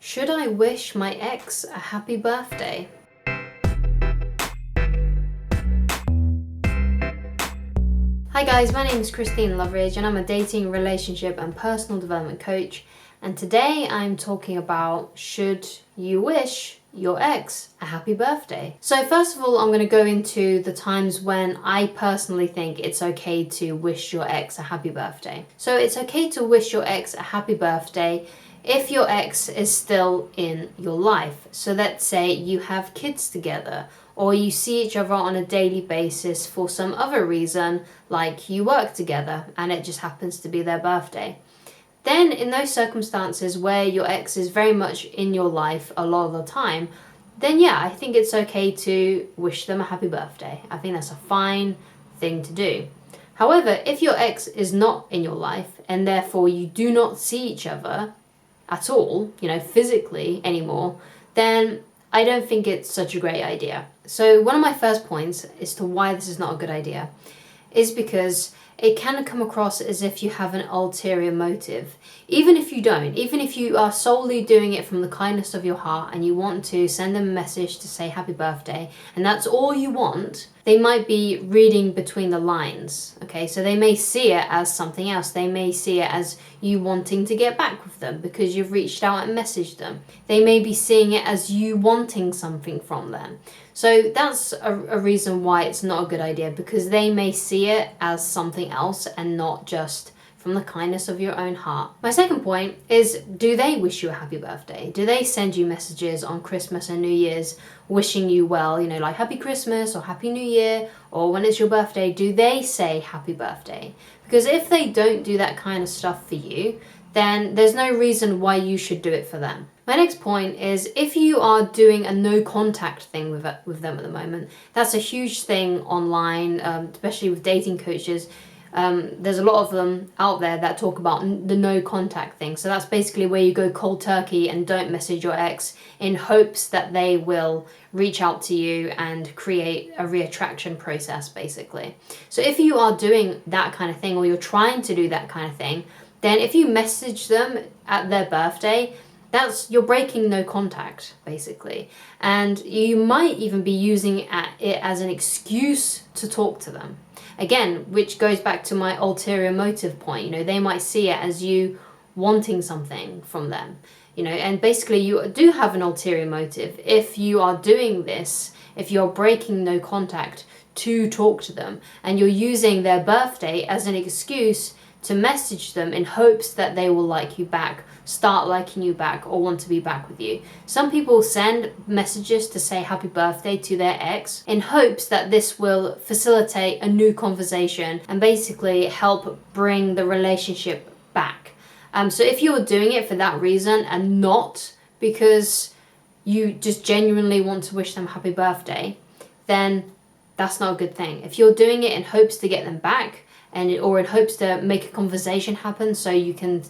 Should I wish my ex a happy birthday? Hi guys, my name is Christine Loveridge and I'm a dating, relationship and personal development coach, and today I'm talking about should you wish your ex a happy birthday. So first of all, I'm going to go into the times when I personally think it's okay to wish your ex a happy birthday. So it's okay to wish your ex a happy birthday if your ex is still in your life. So let's say you have kids together, or you see each other on a daily basis for some other reason, like you work together and it just happens to be their birthday. Then in those circumstances where your ex is very much in your life a lot of the time, then yeah, I think it's okay to wish them a happy birthday. I think that's a fine thing to do. However, if your ex is not in your life and therefore you do not see each other at all, physically anymore, then I don't think it's such a great idea. So one of my first points as to why this is not a good idea is because it can come across as if you have an ulterior motive. Even if you don't, even if you are solely doing it from the kindness of your heart and you want to send them a message to say happy birthday, and that's all you want, they might be reading between the lines, okay? So they may see it as something else. They may see it as you wanting to get back with them because you've reached out and messaged them. They may be seeing it as you wanting something from them. So that's a reason why it's not a good idea, because they may see it as something else and not just from the kindness of your own heart. My second point is, do they wish you a happy birthday? Do they send you messages on Christmas and New Year's wishing you well, like happy Christmas or happy New Year, or when it's your birthday, do they say happy birthday? Because if they don't do that kind of stuff for you, then there's no reason why you should do it for them. My next point is, if you are doing a no contact thing with them at the moment, that's a huge thing online, especially with dating coaches. There's a lot of them out there that talk about the no contact thing. So that's basically where you go cold turkey and don't message your ex in hopes that they will reach out to you and create a reattraction process, basically. So if you are doing that kind of thing, or you're trying to do that kind of thing, then if you message them at their birthday, you're breaking no contact, basically. And you might even be using it as an excuse to talk to them. Again, which goes back to my ulterior motive point. They might see it as you wanting something from them. And basically you do have an ulterior motive if you are doing this, if you're breaking no contact to talk to them, and you're using their birthday as an excuse to message them in hopes that they will like you back, start liking you back, or want to be back with you. Some people send messages to say happy birthday to their ex in hopes that this will facilitate a new conversation and basically help bring the relationship back. So if you're doing it for that reason and not because you just genuinely want to wish them happy birthday, then that's not a good thing. If you're doing it in hopes to get them back, or in hopes to make a conversation happen so you can,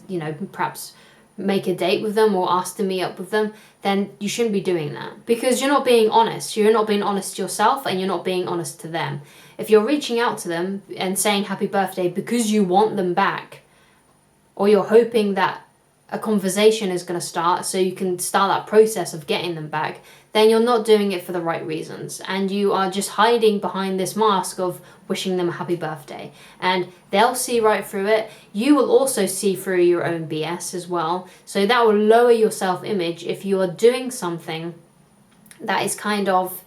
perhaps make a date with them or ask to meet up with them, then you shouldn't be doing that, because you're not being honest. You're not being honest to yourself, and you're not being honest to them. If you're reaching out to them and saying happy birthday because you want them back, or you're hoping that a conversation is going to start so you can start that process of getting them back, then you're not doing it for the right reasons, and you are just hiding behind this mask of wishing them a happy birthday, and they'll see right through it. You will also see through your own BS as well, so that will lower your self-image if you are doing something that is kind of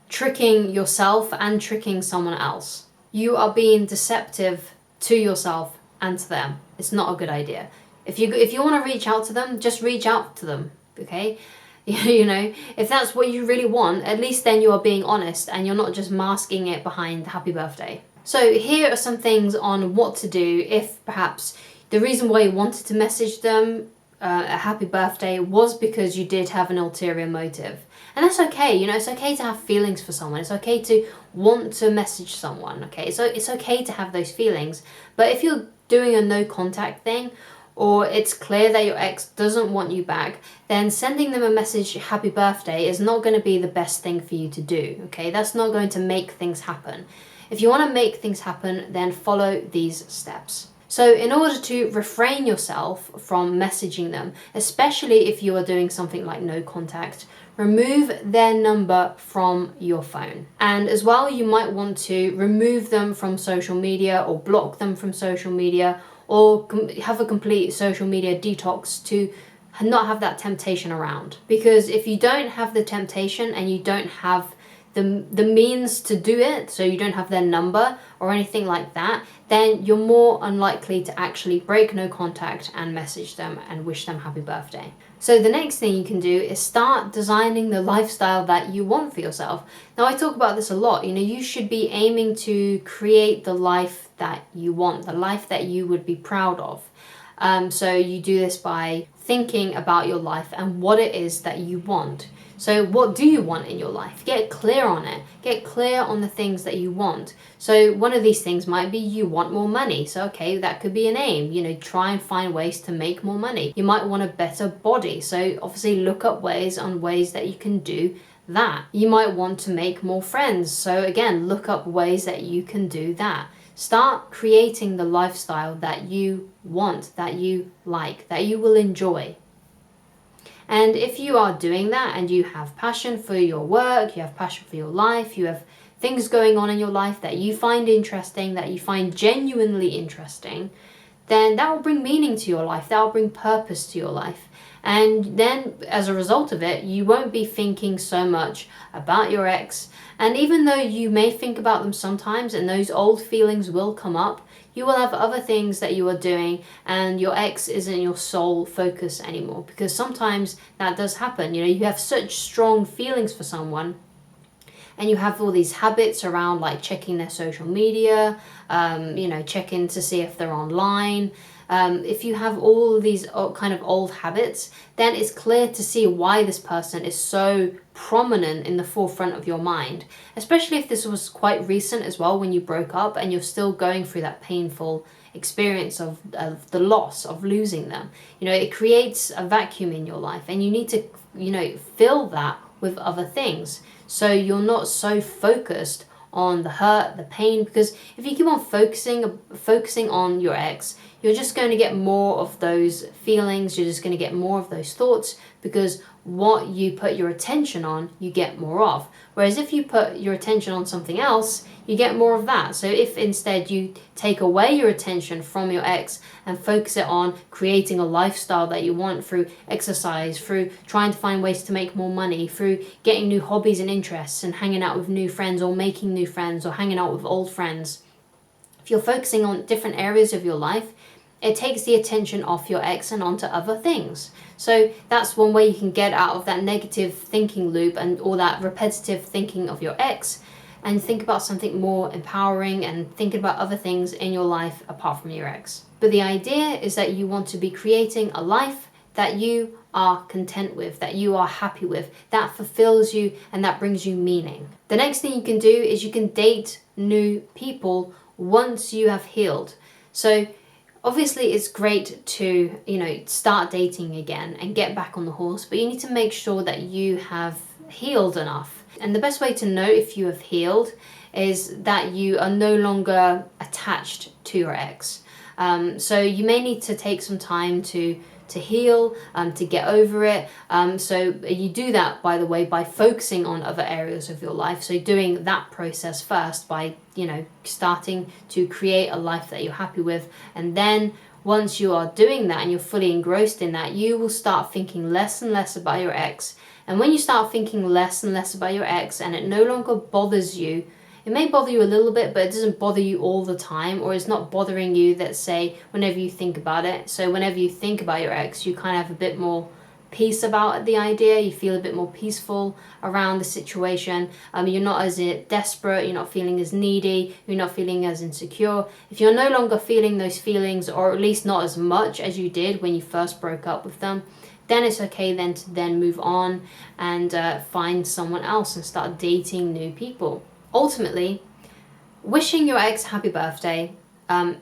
tricking yourself and tricking someone else. You are being deceptive to yourself and to them. It's not a good idea. If you want to reach out to them, just reach out to them, okay? If that's what you really want, at least then you are being honest and you're not just masking it behind happy birthday. So here are some things on what to do if perhaps the reason why you wanted to message them a happy birthday was because you did have an ulterior motive. And that's okay, it's okay to have feelings for someone. It's okay to want to message someone, okay? So it's okay to have those feelings. But if you're doing a no contact thing, or it's clear that your ex doesn't want you back, then sending them a message happy birthday is not going to be the best thing for you to do, okay? That's not going to make things happen. If you want to make things happen, then follow these steps. So in order to refrain yourself from messaging them, especially if you are doing something like no contact, remove their number from your phone. And as well, you might want to remove them from social media or block them from social media, or have a complete social media detox to not have that temptation around. Because if you don't have the temptation and you don't have the means to do it, so you don't have their number or anything like that, then you're more unlikely to actually break no contact and message them and wish them happy birthday. So the next thing you can do is start designing the lifestyle that you want for yourself. Now, I talk about this a lot. You should be aiming to create the life that you want, the life that you would be proud of. So you do this by thinking about your life and what it is that you want. So what do you want in your life? Get clear on it. Get clear on the things that you want. So one of these things might be you want more money. So okay, that could be an aim. Try and find ways to make more money. You might want a better body. So obviously look up ways that you can do that. You might want to make more friends. So again, look up ways that you can do that. Start creating the lifestyle that you want, that you like, that you will enjoy. And if you are doing that and you have passion for your work, you have passion for your life, you have things going on in your life that you find interesting, that you find genuinely interesting, then that will bring meaning to your life, that will bring purpose to your life. And then as a result of it, you won't be thinking so much about your ex. And even though you may think about them sometimes and those old feelings will come up, you will have other things that you are doing and your ex isn't your sole focus anymore, because sometimes that does happen. You have such strong feelings for someone and you have all these habits around like checking their social media, checking to see if they're online. If you have all of these kind of old habits, then it's clear to see why this person is so prominent in the forefront of your mind, especially if this was quite recent as well, when you broke up and you're still going through that painful experience of the loss of losing them. It creates a vacuum in your life and you need to fill that with other things, so you're not so focused on the hurt, the pain, because if you keep on focusing on your ex, you're just going to get more of those feelings, you're just going to get more of those thoughts, because what you put your attention on, you get more of. Whereas if you put your attention on something else, you get more of that. So if instead you take away your attention from your ex and focus it on creating a lifestyle that you want through exercise, through trying to find ways to make more money, through getting new hobbies and interests and hanging out with new friends or making new friends or hanging out with old friends, if you're focusing on different areas of your life, it takes the attention off your ex and onto other things. So that's one way you can get out of that negative thinking loop and all that repetitive thinking of your ex, and think about something more empowering and thinking about other things in your life apart from your ex. But the idea is that you want to be creating a life that you are content with, that you are happy with, that fulfills you and that brings you meaning. The next thing you can do is you can date new people once you have healed. So obviously it's great to, start dating again and get back on the horse, but you need to make sure that you have healed enough. And the best way to know if you have healed is that you are no longer attached to your ex. So you may need to take some time to heal, to get over it. So you do that, by the way, by focusing on other areas of your life. So doing that process first by, starting to create a life that you're happy with. And then once you are doing that and you're fully engrossed in that, you will start thinking less and less about your ex. And when you start thinking less and less about your ex and it no longer bothers you, it may bother you a little bit, but it doesn't bother you all the time, or it's not bothering you, let's say, whenever you think about it. So whenever you think about your ex, you kind of have a bit more peace about the idea, you feel a bit more peaceful around the situation. You're not as desperate, you're not feeling as needy, you're not feeling as insecure. If you're no longer feeling those feelings, or at least not as much as you did when you first broke up with them, then it's okay then to then move on and find someone else and start dating new people. Ultimately, wishing your ex happy birthday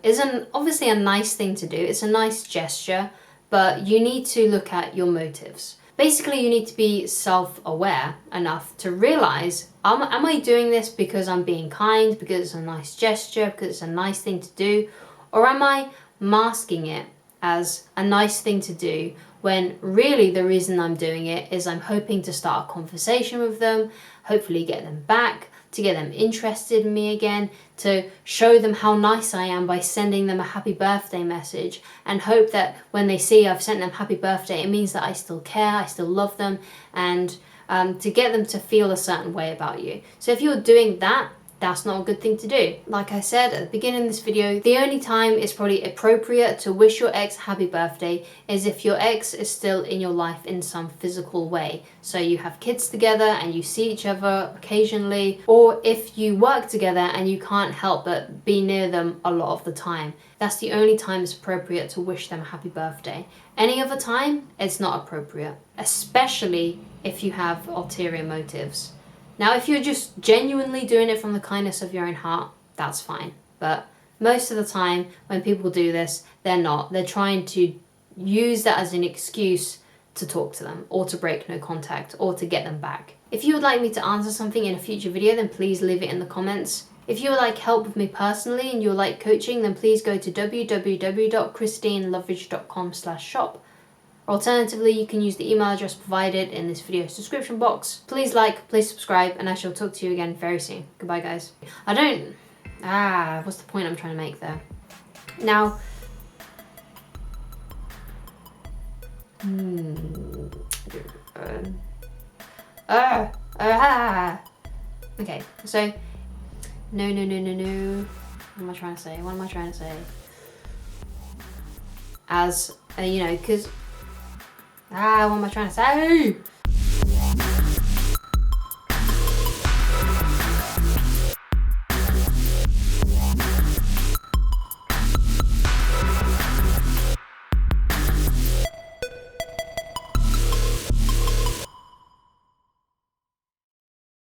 is obviously a nice thing to do. It's a nice gesture, but you need to look at your motives. Basically, you need to be self-aware enough to realize, am I doing this because I'm being kind, because it's a nice gesture, because it's a nice thing to do, or am I masking it as a nice thing to do, when really the reason I'm doing it is I'm hoping to start a conversation with them, hopefully get them back, to get them interested in me again, to show them how nice I am by sending them a happy birthday message, and hope that when they see I've sent them happy birthday, it means that I still care, I still love them, and to get them to feel a certain way about you. So if you're doing that, that's not a good thing to do. Like I said at the beginning of this video, the only time it's probably appropriate to wish your ex happy birthday is if your ex is still in your life in some physical way. So you have kids together and you see each other occasionally, or if you work together and you can't help but be near them a lot of the time. That's the only time it's appropriate to wish them a happy birthday. Any other time, it's not appropriate, especially if you have ulterior motives. Now, if you're just genuinely doing it from the kindness of your own heart, that's fine. But most of the time, when people do this, they're not. They're trying to use that as an excuse to talk to them, or to break no contact, or to get them back. If you would like me to answer something in a future video, then please leave it in the comments. If you would like help with me personally and you would like coaching, then please go to www.christineloveridge.com/shop. Alternatively, you can use the email address provided in this video's description box. Please like, please subscribe, and I shall talk to you again very soon. Goodbye, guys. What's the point I'm trying to make there? Now, okay, so, no. What am I trying to say? As, because, what am I trying to say?